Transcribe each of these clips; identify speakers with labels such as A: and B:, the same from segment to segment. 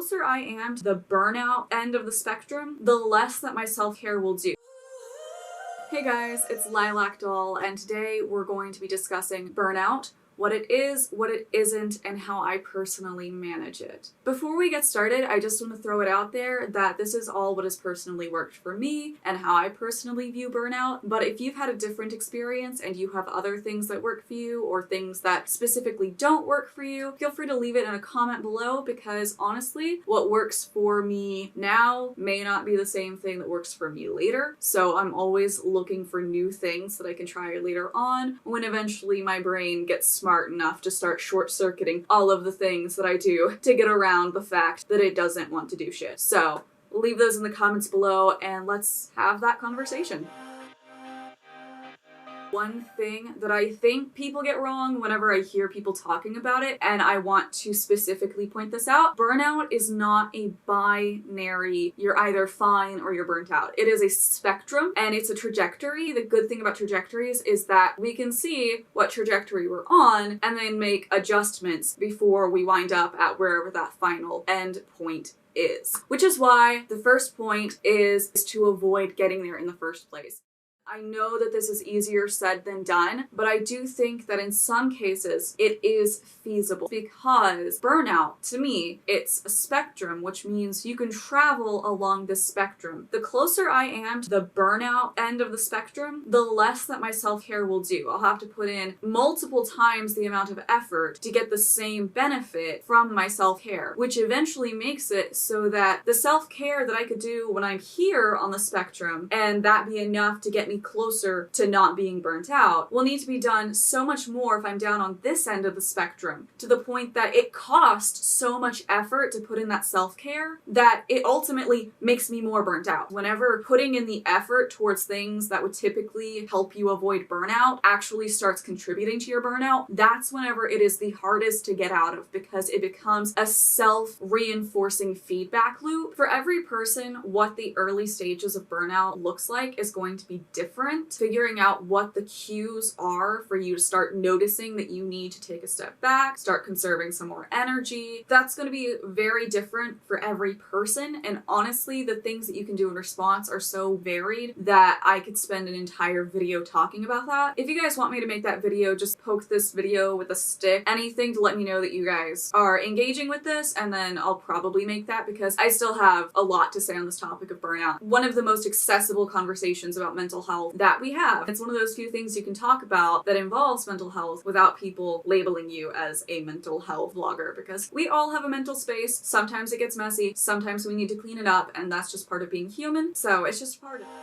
A: closer I am to the burnout end of the spectrum, the less that my self-care will do. Hey guys, it's Lilac Doll, and today we're going to be discussing burnout, what it is, what it isn't, and how I personally manage it. Before we get started, I just want to throw it out there that this is all what has personally worked for me and how I personally view burnout, but if you've had a different experience and you have other things that work for you or things that specifically don't work for you, feel free to leave it in a comment below, because honestly, what works for me now may not be the same thing that works for me later, so I'm always looking for new things that I can try later on when eventually my brain gets smart enough to start short-circuiting all of the things that I do to get around the fact that it doesn't want to do shit. So leave those in the comments below and let's have that conversation. One thing that I think people get wrong whenever I hear people talking about it, and I want to specifically point this out, burnout is not a binary, you're either fine or you're burnt out. It is a spectrum and it's a trajectory. The good thing about trajectories is that we can see what trajectory we're on and then make adjustments before we wind up at wherever that final end point is. Which is why the first point is to avoid getting there in the first place. I know that this is easier said than done, but I do think that in some cases it is feasible, because burnout, to me, it's a spectrum, which means you can travel along this spectrum. The closer I am to the burnout end of the spectrum, the less that my self-care will do. I'll have to put in multiple times the amount of effort to get the same benefit from my self-care, which eventually makes it so that the self-care that I could do when I'm here on the spectrum, and that be enough to get me closer to not being burnt out, will need to be done so much more if I'm down on this end of the spectrum, to the point that it costs so much effort to put in that self-care that it ultimately makes me more burnt out. Whenever putting in the effort towards things that would typically help you avoid burnout actually starts contributing to your burnout, that's whenever it is the hardest to get out of, because it becomes a self-reinforcing feedback loop. For every person, what the early stages of burnout looks like is going to be different. Figuring out what the cues are for you to start noticing that you need to take a step back, start conserving some more energy, that's going to be very different for every person. And honestly, the things that you can do in response are so varied that I could spend an entire video talking about that. If you guys want me to make that video, just poke this video with a stick, anything to let me know that you guys are engaging with this, and then I'll probably make that, because I still have a lot to say on this topic of burnout. One of the most accessible conversations about mental health that we have. It's one of those few things you can talk about that involves mental health without people labeling you as a mental health vlogger, because we all have a mental space. Sometimes it gets messy, sometimes we need to clean it up, and that's just part of being human, so it's just part of it.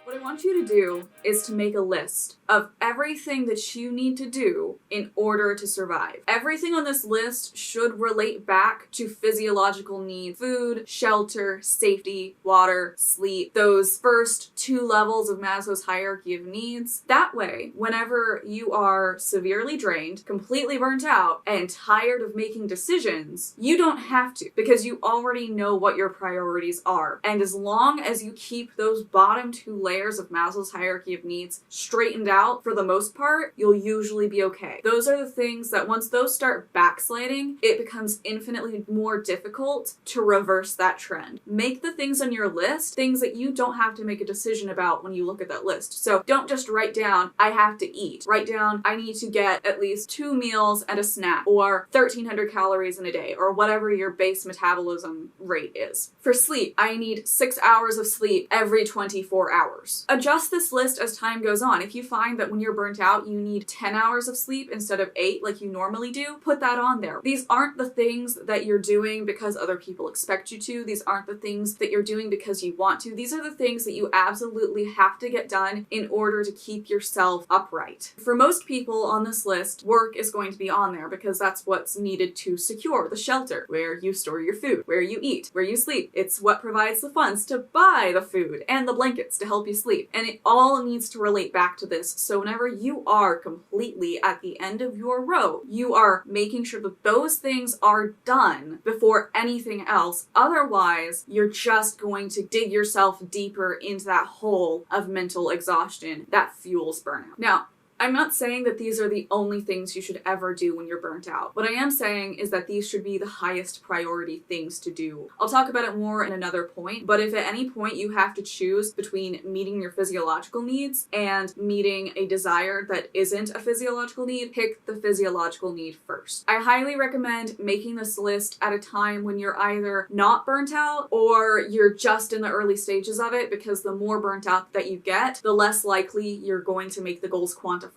A: What I want you to do is to make a list of everything that you need to do in order to survive. Everything on this list should relate back to physiological needs: food, shelter, safety, water, sleep, those first two levels of Maslow's hierarchy of needs. That way, whenever you are severely drained, completely burnt out, and tired of making decisions, you don't have to, because you already know what your priorities are. And as long as you keep those bottom two layers of Maslow's hierarchy of needs straightened out for the most part, you'll usually be okay. Those are the things that once those start backsliding, it becomes infinitely more difficult to reverse that trend. Make the things on your list things that you don't have to make a decision about when you look at that list. So don't just write down, I have to eat. Write down, I need to get at least 2 meals and a snack, or 1,300 calories in a day, or whatever your base metabolism rate is. For sleep, I need 6 hours of sleep every 24 hours. Adjust this list as time goes on. If you find that when you're burnt out, you need 10 hours of sleep instead of 8 like you normally do, put that on there. These aren't the things that you're doing because other people expect you to. These aren't the things that you're doing because you want to. These are the things that you absolutely have to get done in order to keep yourself upright. For most people on this list, work is going to be on there because that's what's needed to secure the shelter, where you store your food, where you eat, where you sleep. It's what provides the funds to buy the food and the blankets to help you sleep. And it all needs to relate back to this. So whenever you are completely at the end of your rope, you are making sure that those things are done before anything else. Otherwise, you're just going to dig yourself deeper into that hole of mental exhaustion that fuels burnout. Now, I'm not saying that these are the only things you should ever do when you're burnt out. What I am saying is that these should be the highest priority things to do. I'll talk about it more in another point, but if at any point you have to choose between meeting your physiological needs and meeting a desire that isn't a physiological need, pick the physiological need first. I highly recommend making this list at a time when you're either not burnt out or you're just in the early stages of it, because the more burnt out that you get, the less likely you're going to make the goals quantifiable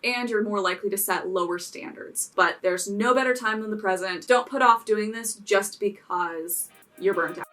A: and you're more likely to set lower standards. But there's no better time than the present. Don't put off doing this just because you're burnt out.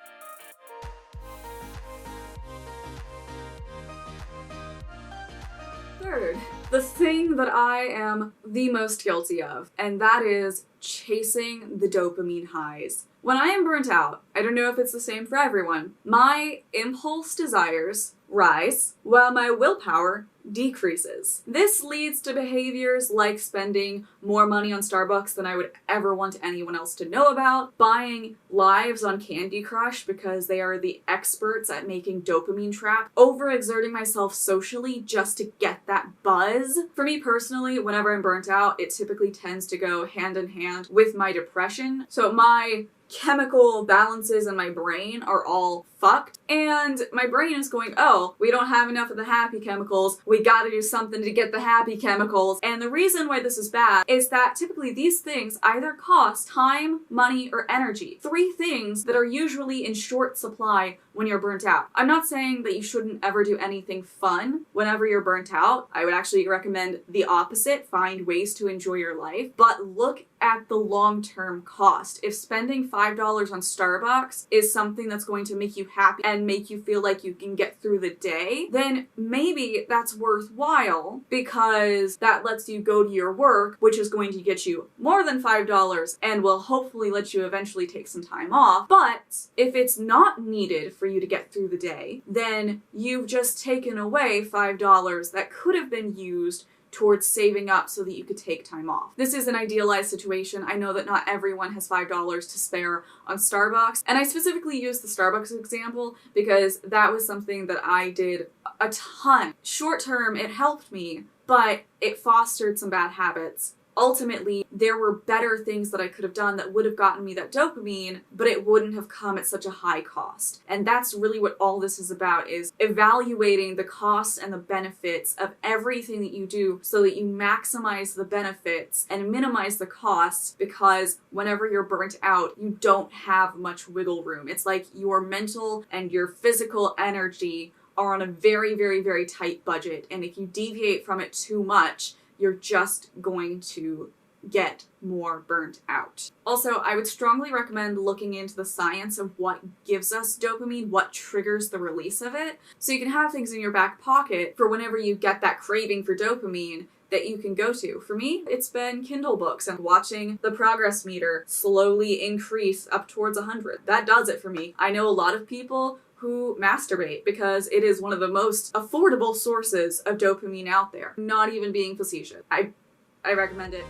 A: Third, the thing that I am the most guilty of, and that is chasing the dopamine highs. When I am burnt out, I don't know if it's the same for everyone, my impulse desires rise while my willpower decreases. This leads to behaviors like spending more money on Starbucks than I would ever want anyone else to know about, buying lives on Candy Crush because they are the experts at making dopamine trap, overexerting myself socially just to get that buzz. For me personally, whenever I'm burnt out, it typically tends to go hand in hand with my depression. So my chemical balances in my brain are all fucked, and my brain is going, oh, we don't have enough of the happy chemicals, we gotta do something to get the happy chemicals. And the reason why this is bad is that typically these things either cost time, money, or energy. Three things that are usually in short supply when you're burnt out. I'm not saying that you shouldn't ever do anything fun whenever you're burnt out. I would actually recommend the opposite, find ways to enjoy your life, but look at the long-term cost. If spending $5 on Starbucks is something that's going to make you happy and make you feel like you can get through the day, then maybe that's worthwhile because that lets you go to your work, which is going to get you more than $5 and will hopefully let you eventually take some time off. But if it's not needed for you to get through the day, then you've just taken away $5 that could have been used towards saving up so that you could take time off. This is an idealized situation. I know that not everyone has $5 to spare on Starbucks, and I specifically use the Starbucks example because that was something that I did a ton. Short term, it helped me, but it fostered some bad habits. Ultimately, there were better things that I could have done that would have gotten me that dopamine, but it wouldn't have come at such a high cost. And that's really what all this is about, is evaluating the costs and the benefits of everything that you do so that you maximize the benefits and minimize the costs, because whenever you're burnt out, you don't have much wiggle room. It's like your mental and your physical energy are on a very, very, very tight budget. And if you deviate from it too much, you're just going to get more burnt out. Also, I would strongly recommend looking into the science of what gives us dopamine, what triggers the release of it, so you can have things in your back pocket for whenever you get that craving for dopamine that you can go to. For me, it's been Kindle books and watching the progress meter slowly increase up towards 100. That does it for me. I know a lot of people who masturbate because it is one of the most affordable sources of dopamine out there. Not even being facetious. I recommend it.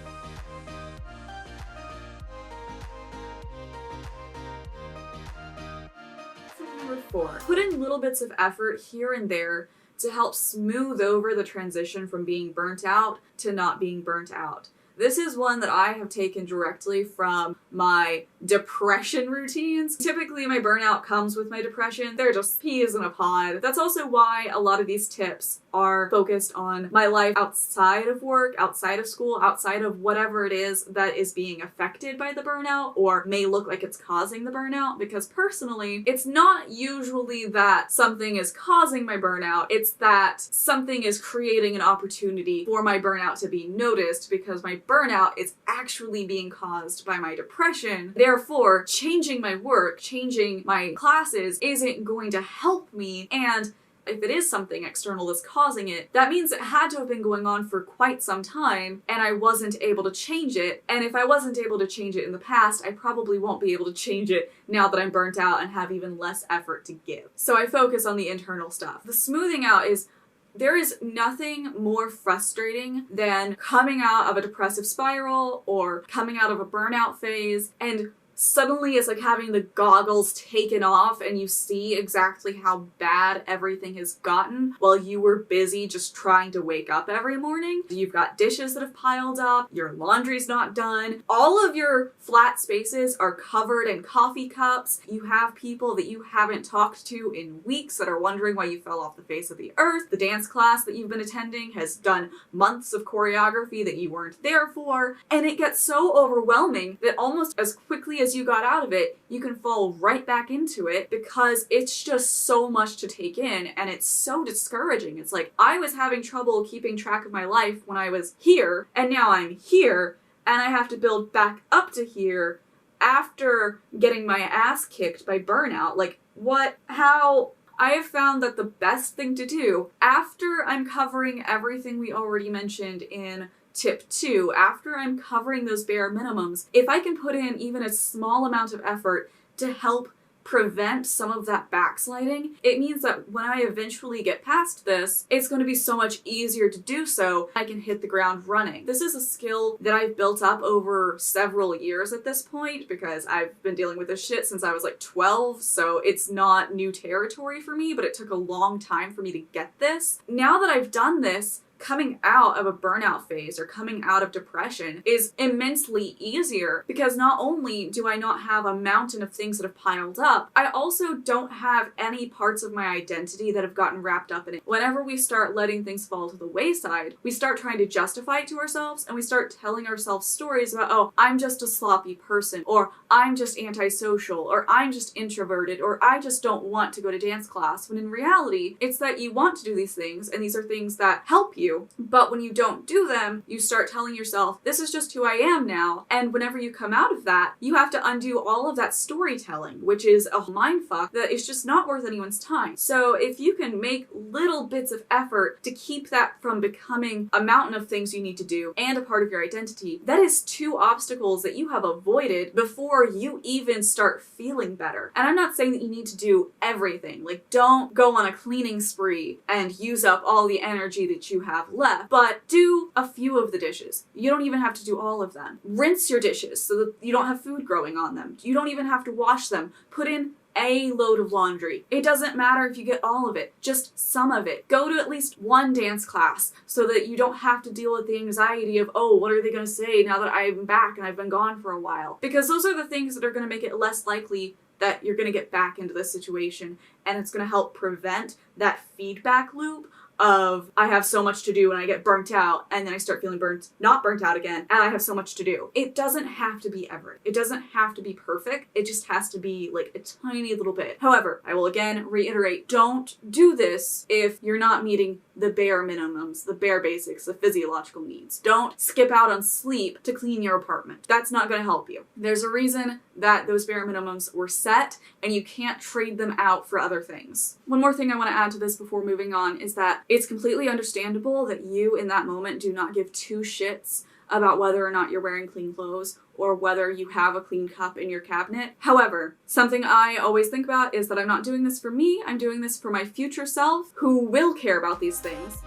A: Number 4. Put in little bits of effort here and there to help smooth over the transition from being burnt out to not being burnt out. This is one that I have taken directly from my depression routines. Typically, my burnout comes with my depression. They're just peas in a pod. That's also why a lot of these tips are focused on my life outside of work, outside of school, outside of whatever it is that is being affected by the burnout or may look like it's causing the burnout. Because personally, it's not usually that something is causing my burnout. It's that something is creating an opportunity for my burnout to be noticed, because my burnout is actually being caused by my depression. Therefore, changing my work, changing my classes isn't going to help me. And if it is something external that's causing it, that means it had to have been going on for quite some time and I wasn't able to change it. And if I wasn't able to change it in the past, I probably won't be able to change it now that I'm burnt out and have even less effort to give. So I focus on the internal stuff. The smoothing out is, there is nothing more frustrating than coming out of a depressive spiral or coming out of a burnout phase and suddenly it's like having the goggles taken off and you see exactly how bad everything has gotten while you were busy just trying to wake up every morning. You've got dishes that have piled up, your laundry's not done, all of your flat spaces are covered in coffee cups, you have people that you haven't talked to in weeks that are wondering why you fell off the face of the earth, the dance class that you've been attending has done months of choreography that you weren't there for, and it gets so overwhelming that almost as quickly as you got out of it, you can fall right back into it because it's just so much to take in and it's so discouraging. It's like, I was having trouble keeping track of my life when I was here, and now I'm here, and I have to build back up to here after getting my ass kicked by burnout. Like, what? How? I have found that the best thing to do after I'm covering everything we already mentioned in tip 2, after I'm covering those bare minimums, if I can put in even a small amount of effort to help prevent some of that backsliding, it means that when I eventually get past this, it's going to be so much easier to do so. I can hit the ground running. This is a skill that I've built up over several years at this point because I've been dealing with this shit since I was like 12, so it's not new territory for me, but it took a long time for me to get this. Now that I've done this, coming out of a burnout phase or coming out of depression is immensely easier because not only do I not have a mountain of things that have piled up, I also don't have any parts of my identity that have gotten wrapped up in it. Whenever we start letting things fall to the wayside, we start trying to justify it to ourselves and we start telling ourselves stories about, oh, I'm just a sloppy person, or I'm just antisocial, or I'm just introverted, or I just don't want to go to dance class, when in reality, it's that you want to do these things and these are things that help you. But when you don't do them, you start telling yourself, this is just who I am now. And whenever you come out of that, you have to undo all of that storytelling, which is a mindfuck that is just not worth anyone's time. So if you can make little bits of effort to keep that from becoming a mountain of things you need to do and a part of your identity, that is 2 obstacles that you have avoided before you even start feeling better. And I'm not saying that you need to do everything. Like, don't go on a cleaning spree and use up all the energy that you have left, but do a few of the dishes. You don't even have to do all of them. Rinse your dishes so that you don't have food growing on them. You don't even have to wash them. Put in a load of laundry. It doesn't matter if you get all of it, just some of it. Go to at least one dance class so that you don't have to deal with the anxiety of, oh, what are they going to say now that I'm back and I've been gone for a while? Because those are the things that are going to make it less likely that you're going to get back into this situation, and it's going to help prevent that feedback loop of I have so much to do and I get burnt out and then I start feeling not burnt out again and I have so much to do. It doesn't have to be ever. It doesn't have to be perfect. It just has to be like a tiny little bit. However, I will again reiterate, don't do this if you're not meeting the bare minimums, the bare basics, the physiological needs. Don't skip out on sleep to clean your apartment. That's not going to help you. There's a reason that those bare minimums were set and you can't trade them out for other things. One more thing I want to add to this before moving on is that it's completely understandable that you in that moment do not give 2 shits about whether or not you're wearing clean clothes or whether you have a clean cup in your cabinet. However, something I always think about is that I'm not doing this for me, I'm doing this for my future self who will care about these things.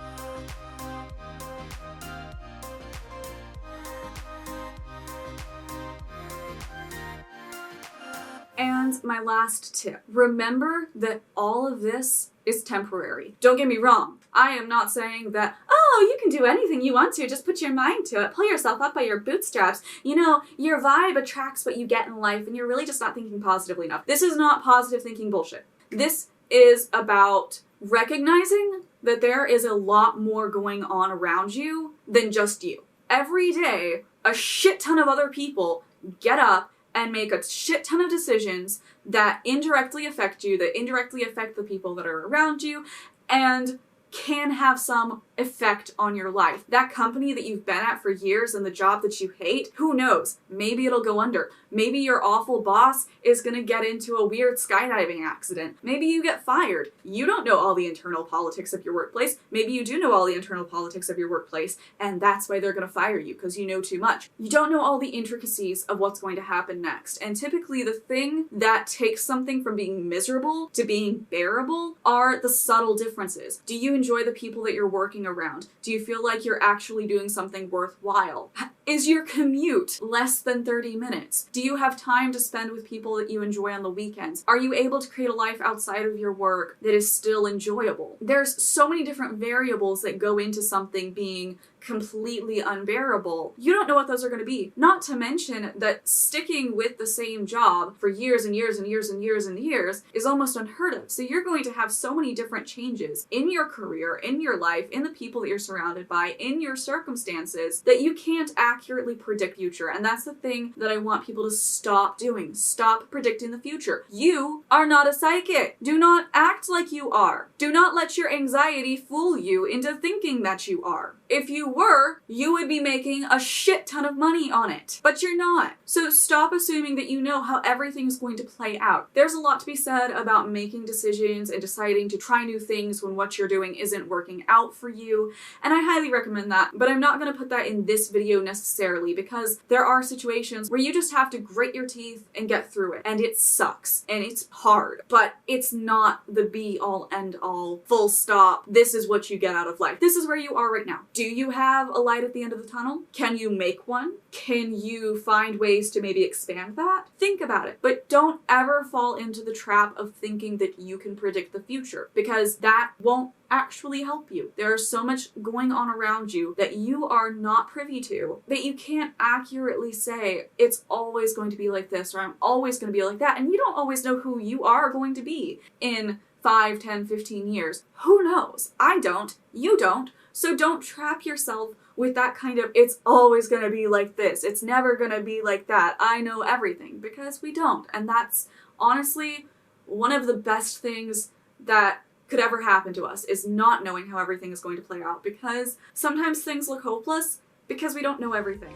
A: And my last tip, remember that all of this is temporary. Don't get me wrong. I am not saying that, oh, you can do anything you want to, just put your mind to it, pull yourself up by your bootstraps. You know, your vibe attracts what you get in life and you're really just not thinking positively enough. This is not positive thinking bullshit. This is about recognizing that there is a lot more going on around you than just you. Every day, a shit ton of other people get up and make a shit ton of decisions that indirectly affect you, that indirectly affect the people that are around you, and can have some effect on your life. That company that you've been at for years and the job that you hate, who knows? Maybe it'll go under. Maybe your awful boss is gonna get into a weird skydiving accident. Maybe you get fired. You don't know all the internal politics of your workplace. Maybe you do know all the internal politics of your workplace, and that's why they're gonna fire you, because you know too much. You don't know all the intricacies of what's going to happen next. And typically the thing that takes something from being miserable to being bearable are the subtle differences. Do you enjoy the people that you're working around? Do you feel like you're actually doing something worthwhile? Is your commute less than 30 minutes? Do you have time to spend with people that you enjoy on the weekends? Are you able to create a life outside of your work that is still enjoyable? There's so many different variables that go into something being completely unbearable. You don't know what those are going to be. Not to mention that sticking with the same job for years and years and years and years and years is almost unheard of. So you're going to have so many different changes in your career, in your life, in the people that you're surrounded by, in your circumstances, that you can't accurately predict the future. And that's the thing that I want people to stop doing. Stop predicting the future. You are not a psychic. Do not act like you are. Do not let your anxiety fool you into thinking that you are. If you were, you would be making a shit ton of money on it. But you're not. So stop assuming that you know how everything's going to play out. There's a lot to be said about making decisions and deciding to try new things when what you're doing isn't working out for you. And I highly recommend that. But I'm not going to put that in this video necessarily, because there are situations where you just have to grit your teeth and get through it. And it sucks. And it's hard. But it's not the be-all, end-all, full stop. This is what you get out of life. This is where you are right now. Do you have a light at the end of the tunnel? Can you make one? Can you find ways to maybe expand that? Think about it. But don't ever fall into the trap of thinking that you can predict the future, because that won't actually help you. There is so much going on around you that you are not privy to that you can't accurately say it's always going to be like this or I'm always going to be like that. And you don't always know who you are going to be in 5, 10, 15 years. Who knows? I don't. You don't. So don't trap yourself with that kind of, it's always going to be like this, it's never going to be like that, I know everything, because we don't. And that's honestly one of the best things that could ever happen to us, is not knowing how everything is going to play out, because sometimes things look hopeless because we don't know everything.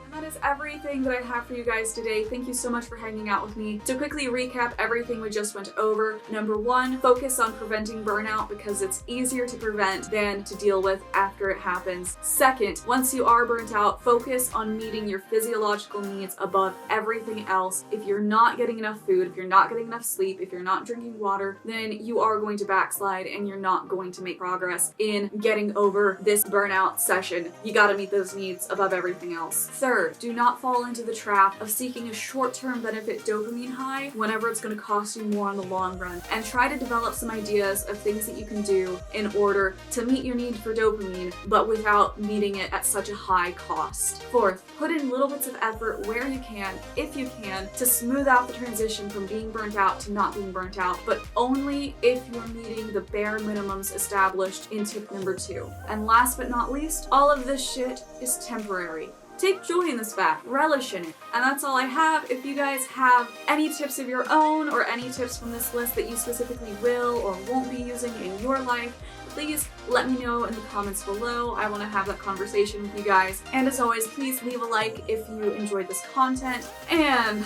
A: And that is everything that I have for you guys today. Thank you so much for hanging out with me. To quickly recap everything we just went over, number 1, focus on preventing burnout, because it's easier to prevent than to deal with after it happens. 2nd, once you are burnt out, focus on meeting your physiological needs above everything else. If you're not getting enough food, if you're not getting enough sleep, if you're not drinking water, then you are going to backslide and you're not going to make progress in getting over this burnout session. You gotta meet those needs above everything else. 3rd, do not fall into the trap of seeking a short-term benefit dopamine high whenever it's going to cost you more in the long run, and try to develop some ideas of things that you can do in order to meet your need for dopamine, but without meeting it at such a high cost. 4th, put in little bits of effort where you can, if you can, to smooth out the transition from being burnt out to not being burnt out, but only if you're meeting the bare minimums established in tip number 2. And last but not least, all of this shit is temporary. Take joy in this fact, relish in it. And that's all I have. If you guys have any tips of your own or any tips from this list that you specifically will or won't be using in your life, please let me know in the comments below. I want to have that conversation with you guys. And as always, please leave a like if you enjoyed this content. And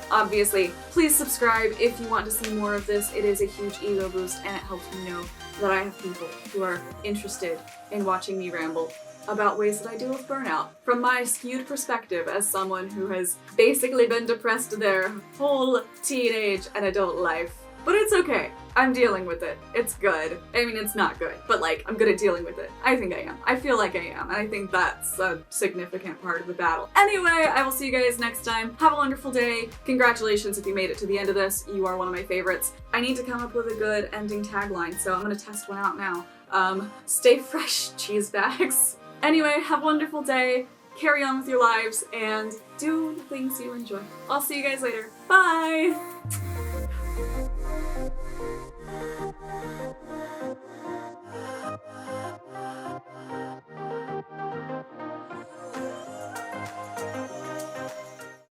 A: obviously, please subscribe if you want to see more of this. It is a huge ego boost and it helps me know that I have people who are interested in watching me ramble about ways that I deal with burnout from my skewed perspective as someone who has basically been depressed their whole teenage and adult life. But it's okay. I'm dealing with it. It's good. I mean, it's not good, but like, I'm good at dealing with it. I think I am. I feel like I am, and I think that's a significant part of the battle. Anyway, I will see you guys next time. Have a wonderful day. Congratulations if you made it to the end of this. You are one of my favorites. I need to come up with a good ending tagline, so I'm gonna test one out now. Stay fresh, cheese bags. Anyway, have a wonderful day, carry on with your lives, and do the things you enjoy. I'll see you guys later. Bye!